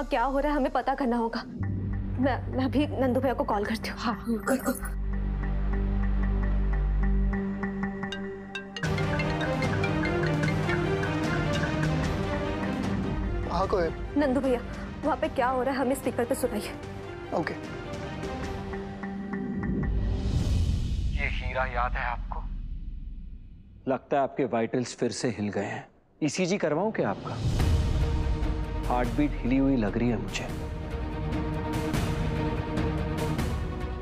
वहाँ क्या हो रहा है हमें पता करना होगा। मैं अभी नंदू भैया को कॉल करती हूँ। हाँ कर। हाँ को है? नंदू भैया वहाँ पे क्या हो रहा है हमें स्पीकर पे सुनाइए। ओके। ये हीरा याद है आपको? लगता है आपके वाइटल्स फिर से हिल गए हैं। ईसीजी करवाऊं क्या आपका? हार्ट बीट हिली हुई लग रही है मुझे,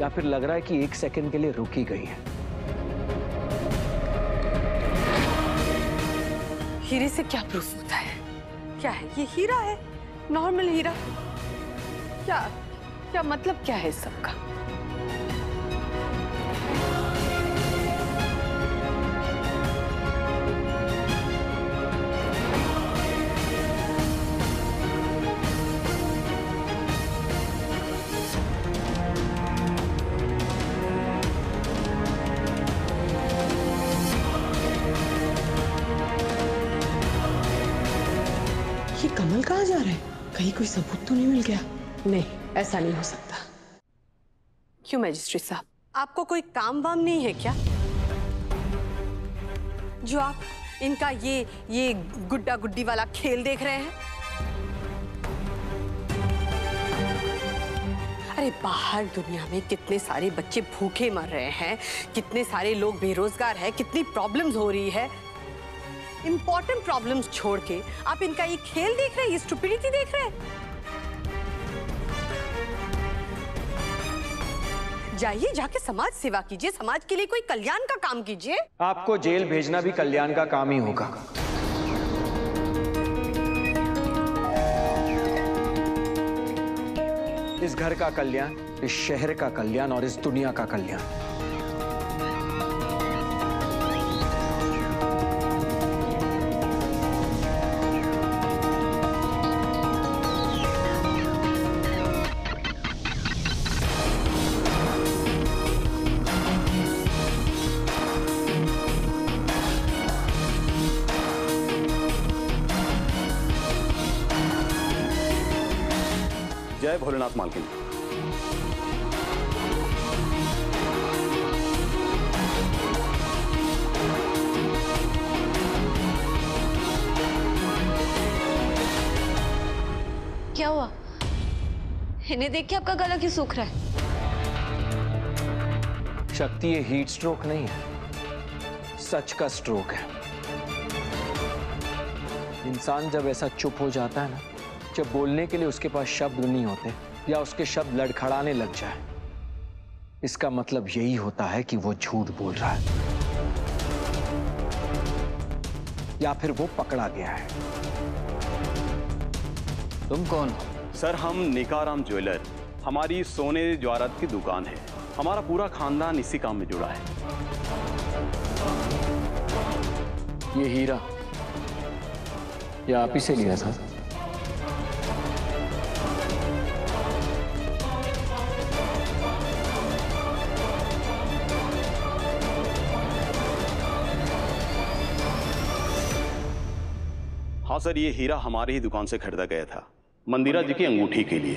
या फिर लग रहा है कि 1 सेकंड के लिए रुकी गई है। हीरे से क्या प्रूफ होता है? क्या है ये? हीरा है, नॉर्मल हीरा। क्या क्या मतलब क्या है इस सबका? ये कमल कहाँ जा रहे हैं? कहीं कोई सबूत तो नहीं मिल गया? नहीं, ऐसा नहीं हो सकता। क्यों मजिस्ट्रेट साहब, आपको कोई काम वाम नहीं है क्या जो आप इनका ये गुड्डा गुड्डी वाला खेल देख रहे हैं? अरे बाहर दुनिया में कितने सारे बच्चे भूखे मर रहे हैं, कितने सारे लोग बेरोजगार हैं, कितनी प्रॉब्लम्स हो रही है। इंपॉर्टेंट प्रॉब्लम्स छोड़ के आप इनका ये खेल देख रहे हैं, ये स्टुपिडिटी देख रहे हैं। जाइए, जाके समाज सेवा कीजिए, समाज के लिए कोई कल्याण का काम कीजिए। आपको जेल भेजना भी कल्याण का काम ही होगा। इस घर का कल्याण, इस शहर का कल्याण और इस दुनिया का कल्याण। जय भोलेनाथ मालकिन। क्या हुआ? इन्हें देख के आपका गला क्यों सूख रहा है? शक्ति, ये हीट स्ट्रोक नहीं है, सच का स्ट्रोक है। इंसान जब ऐसा चुप हो जाता है ना, जब बोलने के लिए उसके पास शब्द नहीं होते या उसके शब्द लड़खड़ाने लग जाए, इसका मतलब यही होता है कि वो झूठ बोल रहा है या फिर वो पकड़ा गया है। तुम कौन हो? सर, हम निकाराम ज्वेलर, हमारी सोने ज्वारत की दुकान है। हमारा पूरा खानदान इसी काम में जुड़ा है। ये हीरा, ये आप ही से लिया था? हाँ सर, ये हीरा हमारी ही दुकान से खरीदा गया था, मंदिरा जी की अंगूठी के लिए।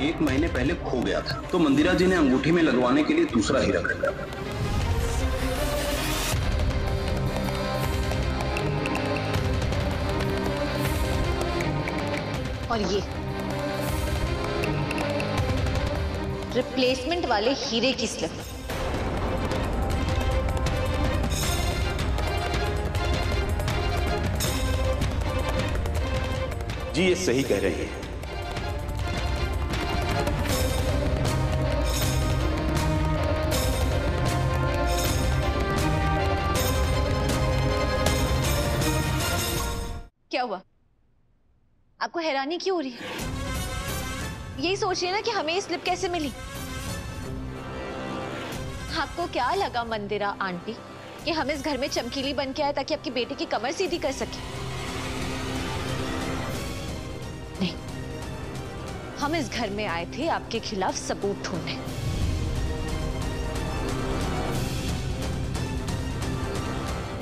एक महीने पहले खो गया था, तो मंदिरा जी ने अंगूठी में लगवाने के लिए दूसरा हीरा खरीदा। और ये रिप्लेसमेंट वाले हीरे की स्लिप। जी, ये सही कह रहे हैं। क्या हुआ? आपको हैरानी क्यों हो रही है? यही सोच रही है ना कि हमें ये स्लिप कैसे मिली? आपको क्या लगा मंदिरा आंटी कि हम इस घर में चमकीली बन के आए ताकि आपकी बेटी की कमर सीधी कर सके? नहीं, हम इस घर में आए थे आपके खिलाफ सबूत ढूंढने।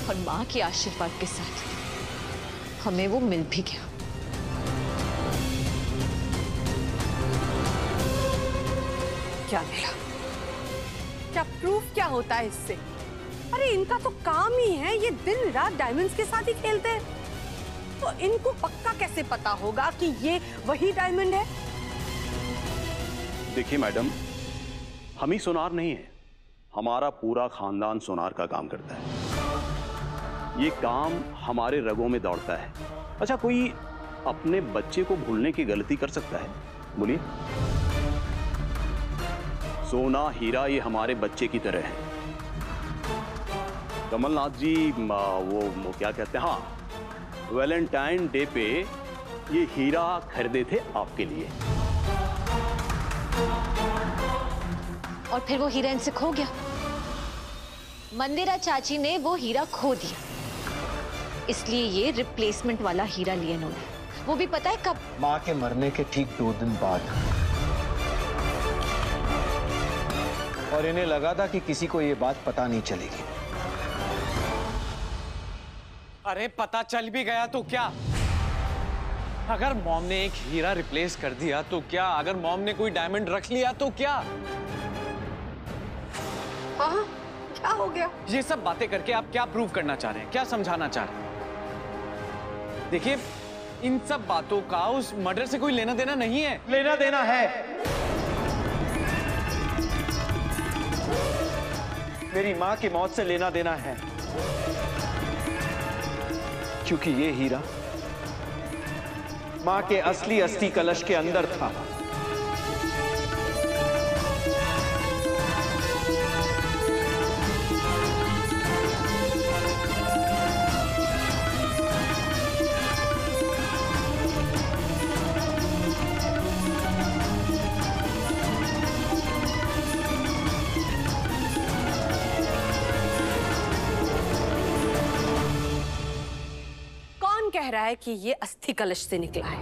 और माँ के आशीर्वाद के साथ हमें वो मिल भी गया। क्या मिला? क्या प्रूफ क्या होता है इससे? अरे इनका तो काम ही है, ये दिन रात डायमंड्स के साथ ही खेलते हैं, तो इनको पक्का कैसे पता होगा कि ये वही डायमंड है? देखिए मैडम, हम ही सोनार नहीं है, हमारा पूरा खानदान सोनार का काम करता है। ये काम हमारे रगों में दौड़ता है। अच्छा, कोई अपने बच्चे को भूलने की गलती कर सकता है? बोलिए। सोना हीरा ये हमारे बच्चे की तरह है। कमलनाथ जी वो क्या कहते हैं, हाँ, वैलेंटाइन डे पे ये हीरा खरीदे थे आपके लिए। और फिर वो हीरा इनसे खो गया। मंदिरा चाची ने वो हीरा खो दिया, इसलिए ये रिप्लेसमेंट वाला हीरा लिया इन्होंने। वो भी पता है कब? माँ के मरने के ठीक 2 दिन बाद। और इन्हें लगा था कि किसी को ये बात पता नहीं चलेगी। अरे पता चल भी गया तो क्या? अगर मॉम ने एक हीरा रिप्लेस कर दिया तो क्या? अगर मॉम ने कोई डायमंड रख लिया तो क्या? हाँ, क्या हो गया? ये सब बातें करके आप क्या प्रूव करना चाह रहे हैं, क्या समझाना चाह रहे हैं? देखिए, इन सब बातों का उस मर्डर से कोई लेना देना नहीं है। लेना देना है। मेरी माँ की मौत से लेना देना है, क्योंकि ये हीरा माँ के असली अस्थि कलश के अंदर था। कह रहा है कि ये अस्थि कलश से निकला है,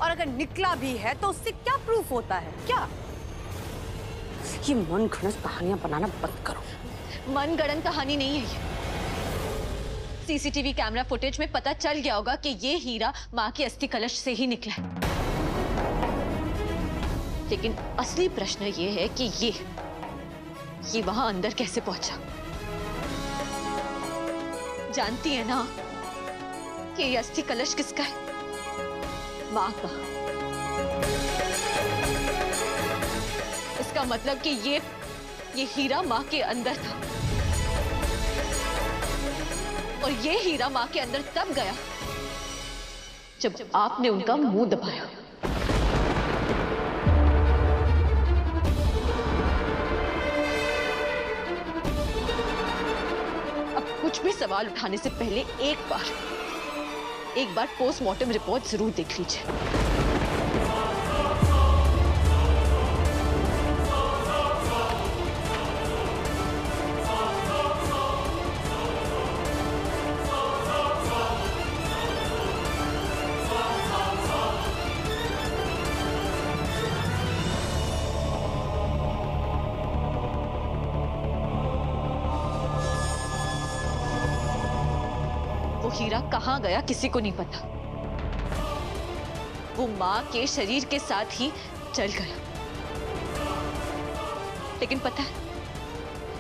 और अगर निकला भी है तो उससे क्या प्रूफ होता है? क्या ये मन घड़त कहानियां बनाना बंद करो। मन गढ़ंत कहानी नहीं है ये। सीसीटीवी कैमरा फुटेज में पता चल गया होगा कि ये हीरा माँ के अस्थि कलश से ही निकला है। लेकिन असली प्रश्न ये है कि ये वहां अंदर कैसे पहुंचा? जानती है ना कि ये अस्थि कलश किसका है? माँ का। इसका मतलब कि ये हीरा माँ के अंदर था, और ये हीरा माँ के अंदर तब गया जब आपने उनका मुंह दबाया। अब कुछ भी सवाल उठाने से पहले एक बार पोस्टमार्टम रिपोर्ट जरूर देख लीजिए। वो हीरा कहाँ गया किसी को नहीं पता। वो माँ के शरीर के साथ ही जल गया। लेकिन पता है,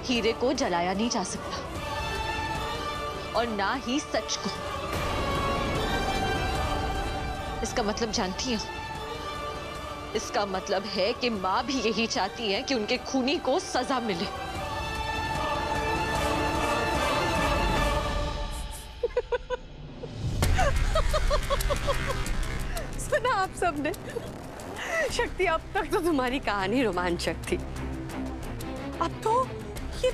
हीरे को जलाया नहीं जा सकता, और ना ही सच को। इसका मतलब जानती हो? इसका मतलब है कि माँ भी यही चाहती है कि उनके खूनी को सजा मिले। सुना आप सबने? शक्ति, अब तक तो तुम्हारी कहानी रोमांचक थी, अब तो ये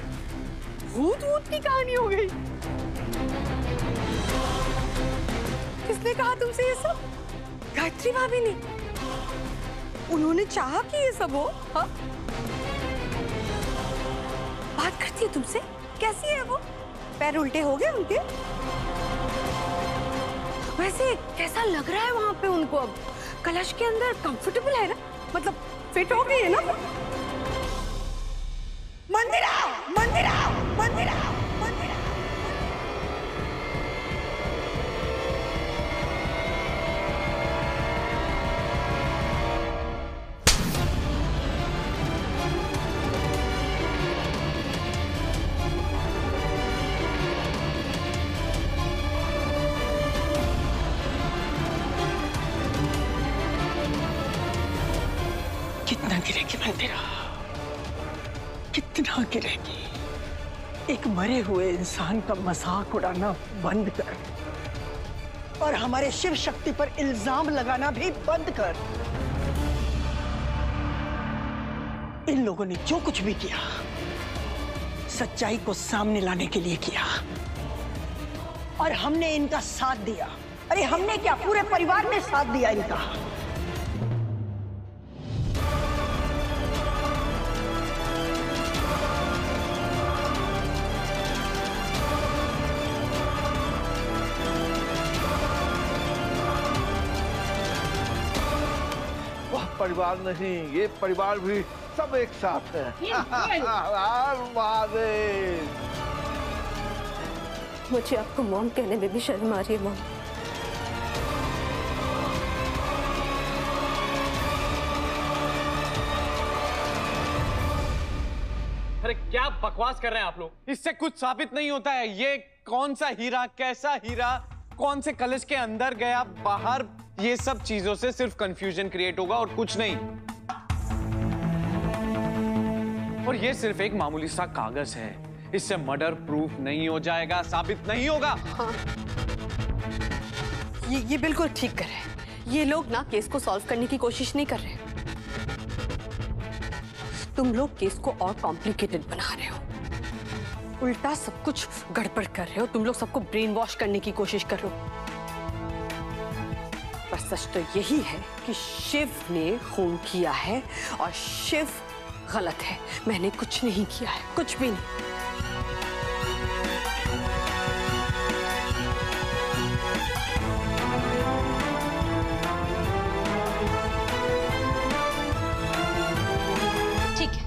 भूत की कहानी हो गई। किसने कहा तुमसे ये सब? गायत्री भाभी ने। उन्होंने चाहा कि ये सब हो? हाँ? बात करती है तुमसे? कैसी है वो? पैर उल्टे हो गए उनके? वैसे कैसा लग रहा है वहां पे उनको? अब कलश के अंदर कंफर्टेबल है ना? मतलब फिट हो गई है ना? मंदिरा, मंदिरा, मंदिरा, मंदिरा। कितना गिरेगी मंदिरा, कितना गिरेगी? एक मरे हुए इंसान का मजाक उड़ाना बंद कर और हमारे शिव शक्ति पर इल्जाम लगाना भी बंद कर। इन लोगों ने जो कुछ भी किया सच्चाई को सामने लाने के लिए किया और हमने इनका साथ दिया। अरे हमने क्या, पूरे परिवार ने साथ दिया इनका। वह परिवार नहीं, ये परिवार भी सब एक साथ है। मुझे आपको मॉम कहने में भी शर्म आ रही है मॉम। अरे क्या बकवास कर रहे हैं आप लोग? इससे कुछ साबित नहीं होता है। ये कौन सा हीरा, कैसा हीरा, कौन से कलश के अंदर गया, बाहर, ये सब चीजों से सिर्फ कंफ्यूजन क्रिएट होगा और कुछ नहीं। और ये सिर्फ एक मामूली सा कागज है, इससे मर्डर प्रूफ नहीं हो जाएगा, साबित नहीं होगा। हाँ। ये बिल्कुल ठीक कर रहे हैं। ये लोग ना केस को सॉल्व करने की कोशिश नहीं कर रहे। तुम लोग केस को और कॉम्प्लिकेटेड बना रहे हो, उल्टा सब कुछ गड़बड़ कर रहे हो। तुम लोग सबको ब्रेन वॉश करने की कोशिश कर रहे हो। पर सच तो यही है कि शिव ने खून किया है और शिव गलत है। मैंने कुछ नहीं किया है, कुछ भी नहीं। ठीक है,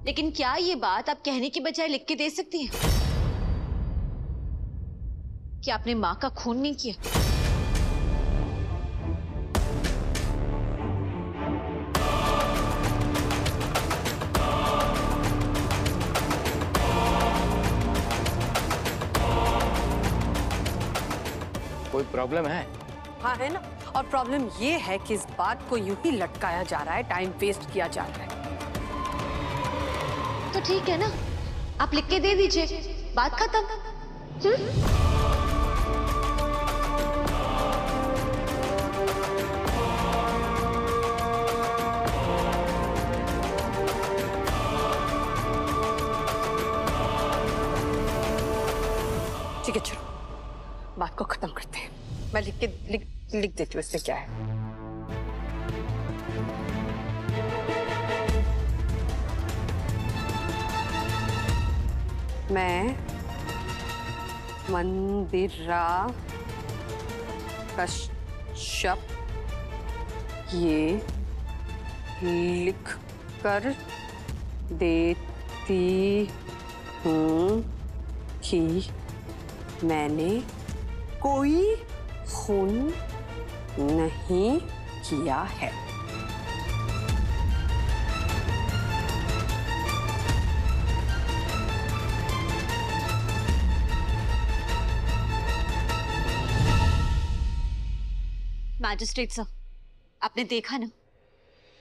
लेकिन क्या ये बात आप कहने की बजाय लिख के दे सकती हैं कि आपने मां का खून नहीं किया? कोई प्रॉब्लम है? हाँ है ना। और प्रॉब्लम ये है कि इस बात को यूं ही लटकाया जा रहा है, टाइम वेस्ट किया जा रहा है। तो ठीक है ना, आप लिख के दे दीजिए, बात खत्म। ठीक है चलो, बात को खत्म करते हैं। मैं लिख देती हूँ इसमें क्या है। मैं मंदिरा कश्यप ये लिख कर देती हूँ कि मैंने कोई खून नहीं किया है। मैजिस्ट्रेट साहब, आपने देखा ना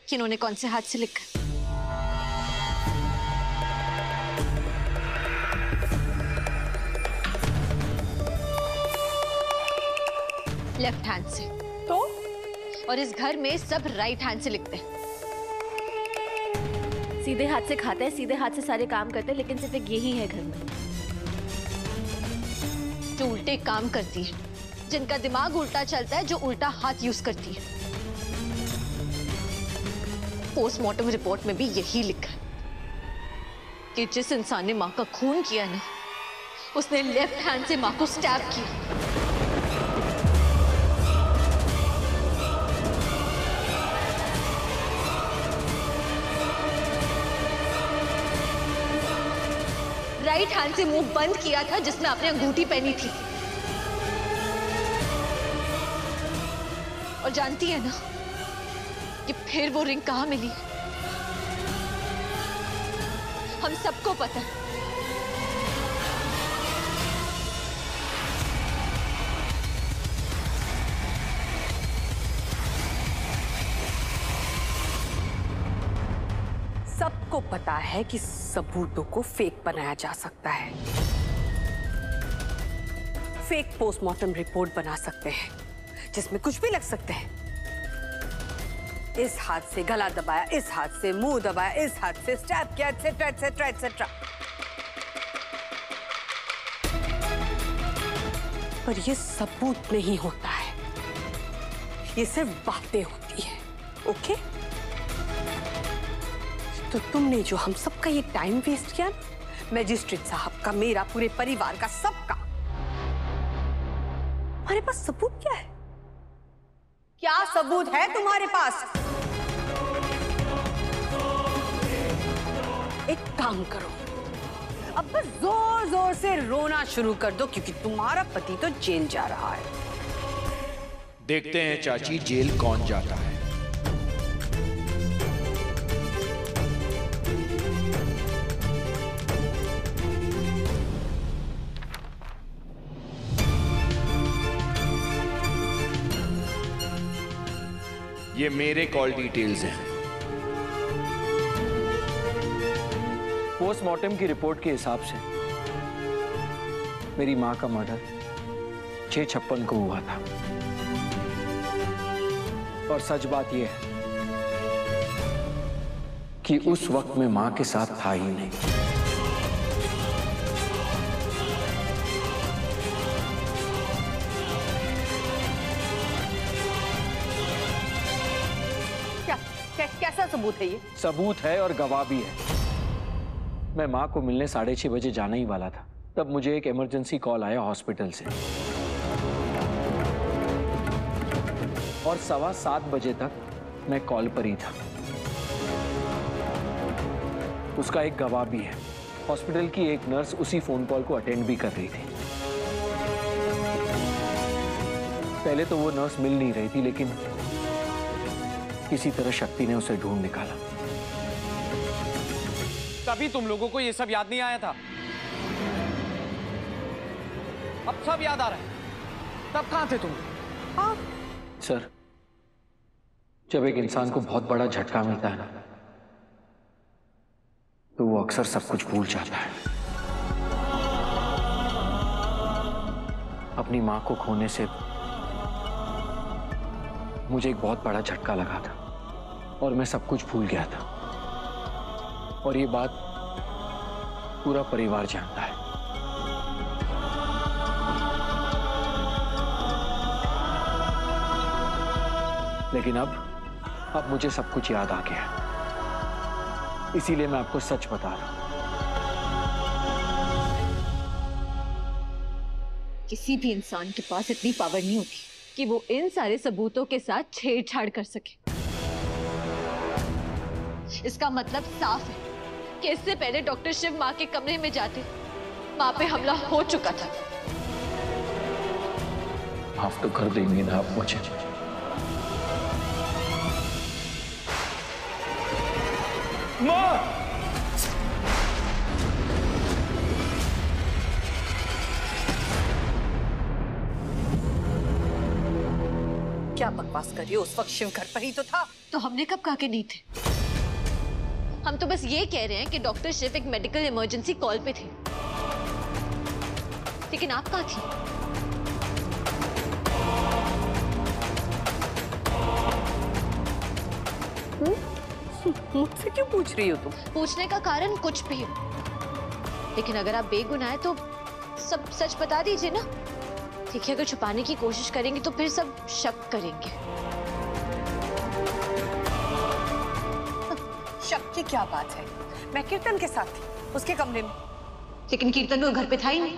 कि इन्होंने कौन से हाथ से लिखा? लेफ्ट हैंड से। तो और इस घर में सब राइट हैंड से लिखते हैं। सीधे हाथ से खाते हैं, सीधे हाथ से सारे काम करते हैं, लेकिन सिर्फ एक यही है घर में जो उल्टे काम करती है, जिनका दिमाग उल्टा चलता है, जो उल्टा हाथ यूज करती है। पोस्टमार्टम रिपोर्ट में भी यही लिखा है कि जिस इंसान ने मां का खून किया ना, उसने लेफ्ट हैंड से मां को स्टैब किया। राइट हैंड से मुंह बंद किया था जिसमें आपने अंगूठी पहनी थी। और जानती है ना कि फिर वो रिंग कहां मिली? हम सबको पता है। सबको पता है कि सबूतों को फेक बनाया जा सकता है। फेक पोस्टमार्टम रिपोर्ट बना सकते हैं जिसमें कुछ भी लग सकते हैं। इस हाथ से गला दबाया, इस हाथ से मुंह दबाया, इस हाथ से स्टैब किया, एटसेट्रा एटसेट्रा एटसेट्रा। पर ये सबूत नहीं होता है, ये सिर्फ बातें होती है। ओके? तो तुमने जो हम सबका ये टाइम वेस्ट किया, मैजिस्ट्रेट साहब का, मेरा, पूरे परिवार का, सबका, हमारे पास सबूत क्या है? क्या सबूत है तुम्हारे पास? एक काम करो, अब बस जोर जोर से रोना शुरू कर दो, क्योंकि तुम्हारा पति तो जेल जा रहा है। देखते हैं चाची जेल कौन जाता है। ये मेरे कॉल डिटेल्स हैं। पोस्टमार्टम की रिपोर्ट के हिसाब से मेरी मां का मर्डर 6:56 को हुआ था। और सच बात यह है कि उस वक्त मैं मां के साथ था ही नहीं। कैसा सबूत है ये? सबूत है और गवाह भी है। मैं मां को मिलने 6:30 बजे जाने ही वाला था, तब मुझे एक इमरजेंसी कॉल आया हॉस्पिटल से, और 7:15 बजे तक मैं कॉल पर ही था। उसका एक गवाह भी है। हॉस्पिटल की एक नर्स उसी फोन कॉल को अटेंड भी कर रही थी। पहले तो वो नर्स मिल नहीं रही थी, लेकिन किसी तरह शक्ति ने उसे ढूंढ निकाला। तभी तुम लोगों को ये सब याद नहीं आया था? अब सब याद आ रहा है। तब कहां थे तुम? सर, जब एक इंसान को बहुत बड़ा झटका मिलता है ना, तो वो अक्सर सब कुछ भूल जाता है। अपनी मां को खोने से मुझे एक बहुत बड़ा झटका लगा था और मैं सब कुछ भूल गया था। और ये बात पूरा परिवार जानता है। लेकिन अब मुझे सब कुछ याद आ गया, इसीलिए मैं आपको सच बता रहा हूं। किसी भी इंसान के पास इतनी पावर नहीं होती कि वो इन सारे सबूतों के साथ छेड़छाड़ कर सके। इसका मतलब साफ है कि इससे पहले डॉक्टर शिव मां के कमरे में जाते मां पे हमला हो चुका था। माफ तो कर देंगे ना आप मुझे? मां! क्या बकवास कर रही हो? उस वक्त शिव घर पर ही तो था। तो हमने कब कहा कि नहीं थे? हम तो बस ये कह रहे हैं कि डॉक्टर शिव एक मेडिकल इमरजेंसी कॉल पे थे। लेकिन आप कहाँ थी? मुझसे क्यों पूछ रही हो तुम? पूछने का कारण कुछ भी हो, लेकिन अगर आप बेगुनाह हैं तो सब सच बता दीजिए ना। देखिए, अगर छुपाने की कोशिश करेंगे तो फिर सब शक करेंगे। शक की क्या बात है? मैं कीर्तन के साथ थी, उसके कमरे में। लेकिन कीर्तन तो घर पे था ही नहीं।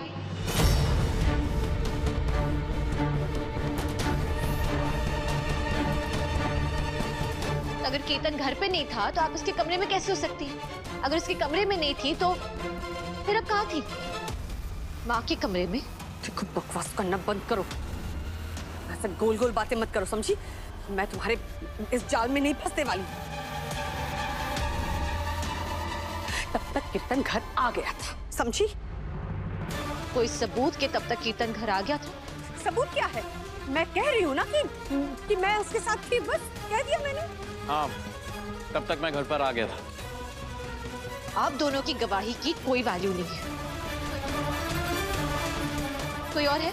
अगर कीर्तन घर पे नहीं था तो आप उसके कमरे में कैसे हो सकती है? अगर उसके कमरे में नहीं थी तो फिर अब कहाँ थी? माँ के कमरे में। देखो, बकवास करना बंद करो। ऐसे गोल गोल बातें मत करो, समझी? मैं तुम्हारे इस जाल में नहीं फंसने वाली। तब तक कीर्तन घर आ गया था, समझी? कोई सबूत के तब तक कीर्तन घर आ गया था? सबूत क्या है? मैं कह रही हूँ ना कि मैं उसके साथ थी, बस कह दिया मैंने। हाँ, तब तक मैं घर पर आ गया था। आप दोनों की गवाही की कोई वैल्यू नहीं है। कोई और है?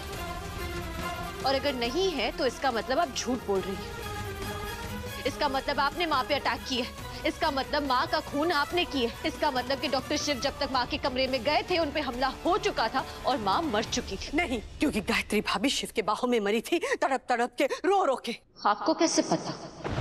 और अगर नहीं है तो इसका मतलब आप झूठ बोल रही हैं। इसका मतलब आपने माँ पे अटैक किया है। इसका मतलब माँ का खून आपने किया है। इसका मतलब कि डॉक्टर शिव जब तक माँ के कमरे में गए थे उन पे हमला हो चुका था और माँ मर चुकी थी। नहीं, क्योंकि गायत्री भाभी शिव के बाहों में मरी थी, तड़प तड़प के, रो रो के। आपको कैसे पता?